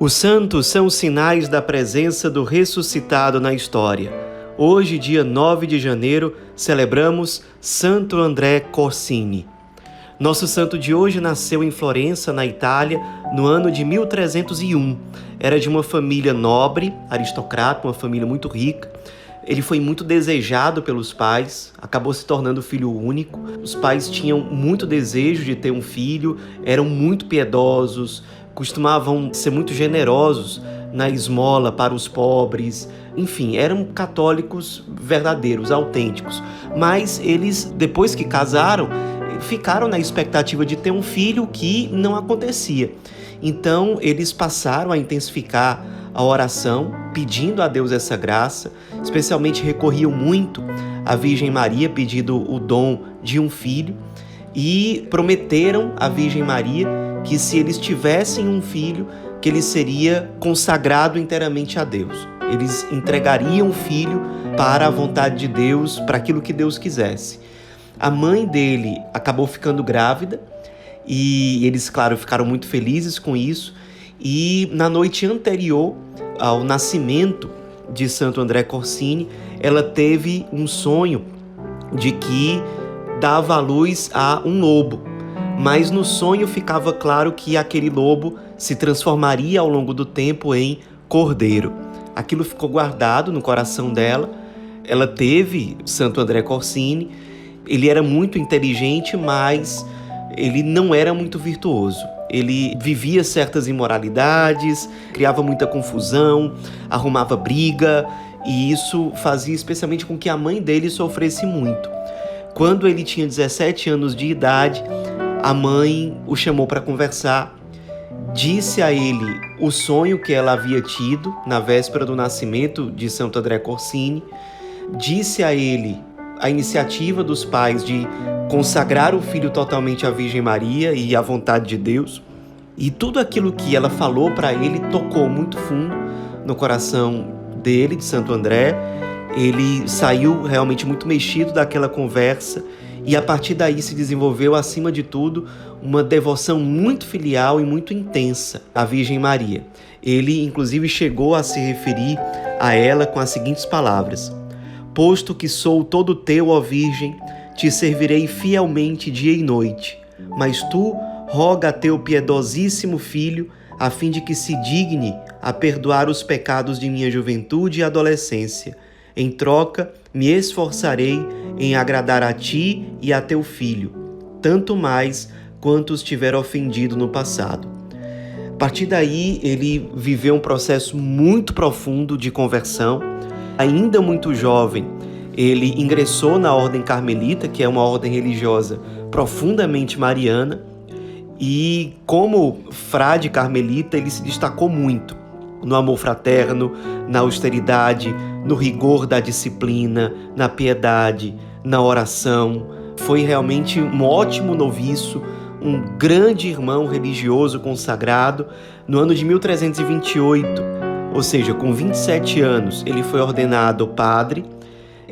Os santos são sinais da presença do ressuscitado na história. Hoje, dia 9 de janeiro, celebramos Santo André Corsini. Nosso santo de hoje nasceu em Florença, na Itália, no ano de 1301. Era de uma família nobre, aristocrata, uma família muito rica. Ele foi muito desejado pelos pais, acabou se tornando filho único. Os pais tinham muito desejo de ter um filho, eram muito piedosos, costumavam ser muito generosos na esmola para os pobres. Enfim, eram católicos verdadeiros, autênticos. Mas eles, depois que casaram, ficaram na expectativa de ter um filho que não acontecia. Então, eles passaram a intensificar a oração, pedindo a Deus essa graça, especialmente recorriam muito à Virgem Maria, pedindo o dom de um filho, e prometeram à Virgem Maria que se eles tivessem um filho, que ele seria consagrado inteiramente a Deus. Eles entregariam o filho para a vontade de Deus, para aquilo que Deus quisesse. A mãe dele acabou ficando grávida e eles, claro, ficaram muito felizes com isso. E na noite anterior ao nascimento de Santo André Corsini, ela teve um sonho de que dava à luz a um lobo. Mas no sonho ficava claro que aquele lobo se transformaria ao longo do tempo em cordeiro. Aquilo ficou guardado no coração dela. Ela teve Santo André Corsini. Ele era muito inteligente, mas ele não era muito virtuoso. Ele vivia certas imoralidades, criava muita confusão, arrumava briga, e isso fazia especialmente com que a mãe dele sofresse muito. Quando ele tinha 17 anos de idade, a mãe o chamou para conversar, disse a ele o sonho que ela havia tido na véspera do nascimento de Santo André Corsini, disse a ele a iniciativa dos pais de consagrar o filho totalmente à Virgem Maria e à vontade de Deus. E tudo aquilo que ela falou para ele tocou muito fundo no coração dele, de Santo André. Ele saiu realmente muito mexido daquela conversa e a partir daí se desenvolveu, acima de tudo, uma devoção muito filial e muito intensa à Virgem Maria. Ele, inclusive, chegou a se referir a ela com as seguintes palavras: "Posto que sou todo teu, ó Virgem, te servirei fielmente dia e noite, mas tu roga a teu piedosíssimo Filho, a fim de que se digne a perdoar os pecados de minha juventude e adolescência. Em troca, me esforçarei em agradar a ti e a teu Filho, tanto mais quanto os tiver ofendido no passado." A partir daí, ele viveu um processo muito profundo de conversão. Ainda muito jovem, ele ingressou na Ordem Carmelita, que é uma ordem religiosa profundamente mariana, e como frade carmelita, ele se destacou muito no amor fraterno, na austeridade, no rigor da disciplina, na piedade, na oração. Foi realmente um ótimo noviço, um grande irmão religioso consagrado. No ano de 1328, ou seja, com 27 anos, ele foi ordenado padre.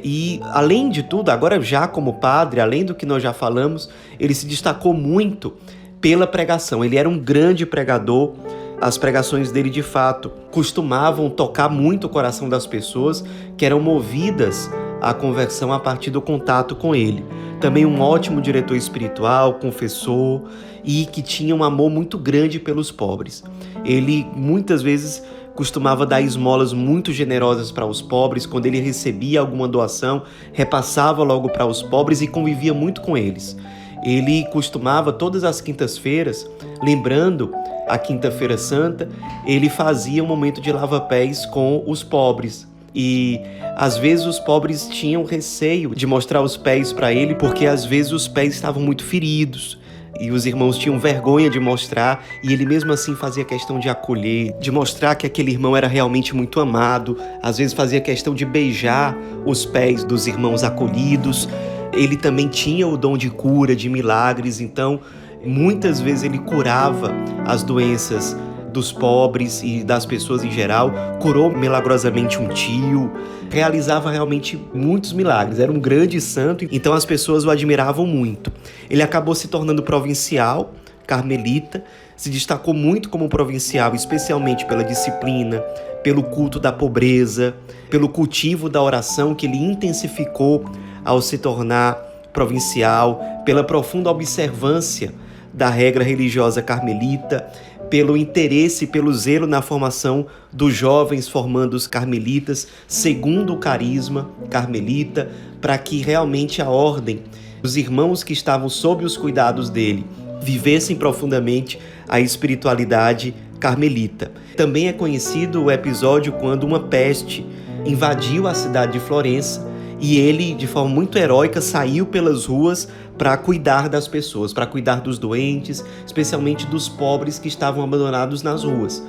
E, além de tudo, agora já como padre, além do que nós já falamos, ele se destacou muito pela pregação. Ele era um grande pregador. As pregações dele, de fato, costumavam tocar muito o coração das pessoas que eram movidas à conversão a partir do contato com ele. Também um ótimo diretor espiritual, confessor, e que tinha um amor muito grande pelos pobres. Ele, muitas vezes, costumava dar esmolas muito generosas para os pobres. Quando ele recebia alguma doação, repassava logo para os pobres e convivia muito com eles. Ele costumava, todas as quintas-feiras, lembrando a Quinta-feira Santa, ele fazia um momento de lava-pés com os pobres. E às vezes os pobres tinham receio de mostrar os pés para ele, porque às vezes os pés estavam muito feridos. E os irmãos tinham vergonha de mostrar, e ele mesmo assim fazia questão de acolher, de mostrar que aquele irmão era realmente muito amado. Às vezes fazia questão de beijar os pés dos irmãos acolhidos. Ele também tinha o dom de cura, de milagres, então muitas vezes ele curava as doenças dos pobres e das pessoas em geral, curou milagrosamente um tio, realizava realmente muitos milagres, era um grande santo, então as pessoas o admiravam muito. Ele acabou se tornando provincial, carmelita, se destacou muito como provincial, especialmente pela disciplina, pelo culto da pobreza, pelo cultivo da oração que ele intensificou ao se tornar provincial, pela profunda observância da regra religiosa carmelita, pelo interesse, pelo zelo na formação dos jovens, formando os carmelitas segundo o carisma carmelita, para que realmente a ordem, os irmãos que estavam sob os cuidados dele, vivessem profundamente a espiritualidade carmelita. Também é conhecido o episódio quando uma peste invadiu a cidade de Florença e ele, de forma muito heróica, saiu pelas ruas para cuidar das pessoas, para cuidar dos doentes, especialmente dos pobres que estavam abandonados nas ruas.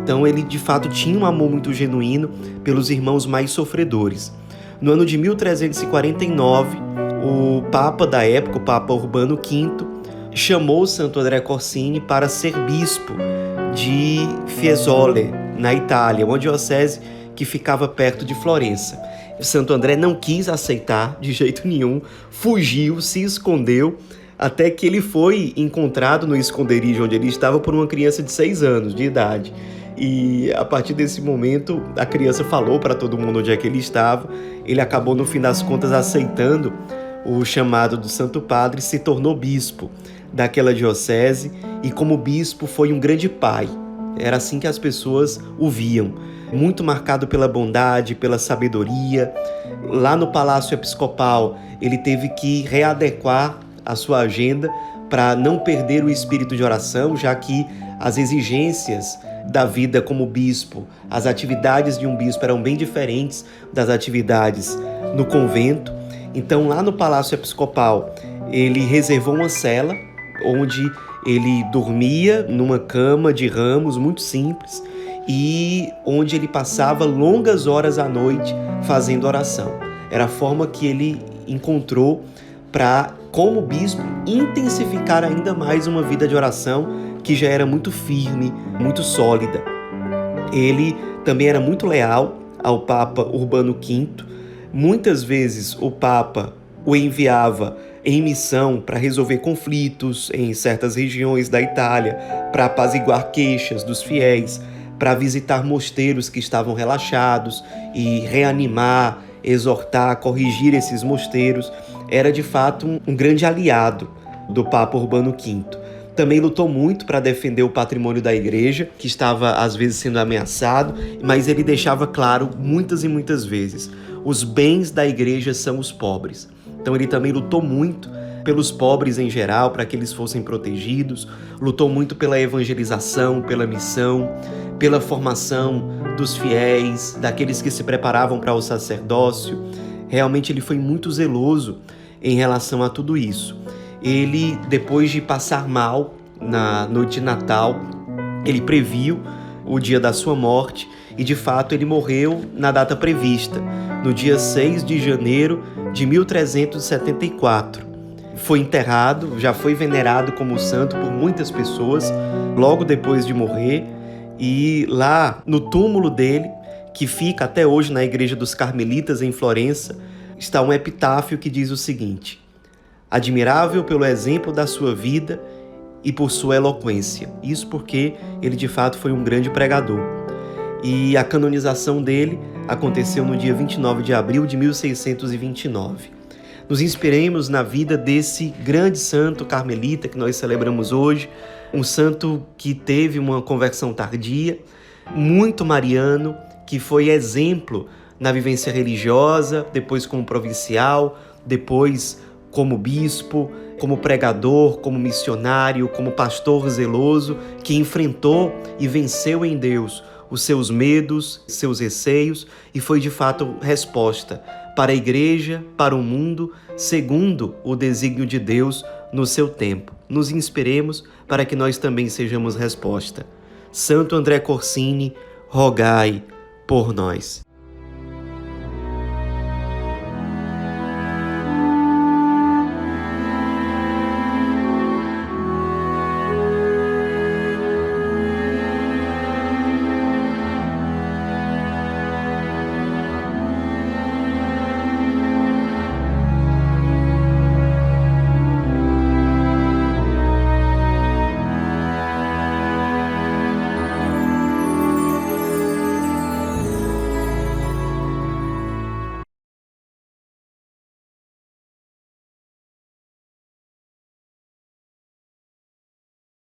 Então ele, de fato, tinha um amor muito genuíno pelos irmãos mais sofredores. No ano de 1349, o Papa da época, o Papa Urbano V, chamou Santo André Corsini para ser bispo de Fiesole, na Itália, uma diocese que ficava perto de Florença. Santo André não quis aceitar de jeito nenhum, fugiu, se escondeu, até que ele foi encontrado no esconderijo onde ele estava por uma criança de 6 anos de idade. E a partir desse momento, a criança falou para todo mundo onde é que ele estava. Ele acabou, no fim das contas, aceitando o chamado do Santo Padre, se tornou bispo daquela diocese e, como bispo, foi um grande pai. Era assim que as pessoas o viam. Muito marcado pela bondade, pela sabedoria. Lá no Palácio Episcopal, ele teve que readequar a sua agenda para não perder o espírito de oração, já que as exigências da vida como bispo, as atividades de um bispo eram bem diferentes das atividades no convento. Então, lá no Palácio Episcopal, ele reservou uma cela onde ele dormia numa cama de ramos muito simples e onde ele passava longas horas à noite fazendo oração. Era a forma que ele encontrou para, como bispo, intensificar ainda mais uma vida de oração que já era muito firme, muito sólida. Ele também era muito leal ao Papa Urbano V. Muitas vezes o Papa o enviava em missão para resolver conflitos em certas regiões da Itália, para apaziguar queixas dos fiéis, para visitar mosteiros que estavam relaxados e reanimar, exortar, corrigir esses mosteiros. Era de fato um grande aliado do Papa Urbano V. Também lutou muito para defender o patrimônio da igreja, que estava às vezes sendo ameaçado, mas ele deixava claro muitas e muitas vezes: os bens da igreja são os pobres. Então ele também lutou muito pelos pobres em geral, para que eles fossem protegidos, lutou muito pela evangelização, pela missão, pela formação dos fiéis, daqueles que se preparavam para o sacerdócio. Realmente ele foi muito zeloso em relação a tudo isso. Ele, depois de passar mal na noite de Natal, ele previu o dia da sua morte e, de fato, ele morreu na data prevista, no dia 6 de janeiro de 1374. Foi enterrado, já foi venerado como santo por muitas pessoas logo depois de morrer, e lá no túmulo dele, que fica até hoje na Igreja dos Carmelitas em Florença, está um epitáfio que diz o seguinte: admirável pelo exemplo da sua vida e por sua eloquência. Isso porque ele de fato foi um grande pregador. E a canonização dele aconteceu no dia 29 de abril de 1629. Nos inspiremos na vida desse grande santo carmelita que nós celebramos hoje, um santo que teve uma conversão tardia, muito mariano, que foi exemplo na vivência religiosa, depois como provincial, depois como bispo, como pregador, como missionário, como pastor zeloso, que enfrentou e venceu em Deus os seus medos, seus receios, e foi de fato resposta para a igreja, para o mundo, segundo o desígnio de Deus no seu tempo. Nos inspiremos para que nós também sejamos resposta. Santo André Corsini, rogai por nós.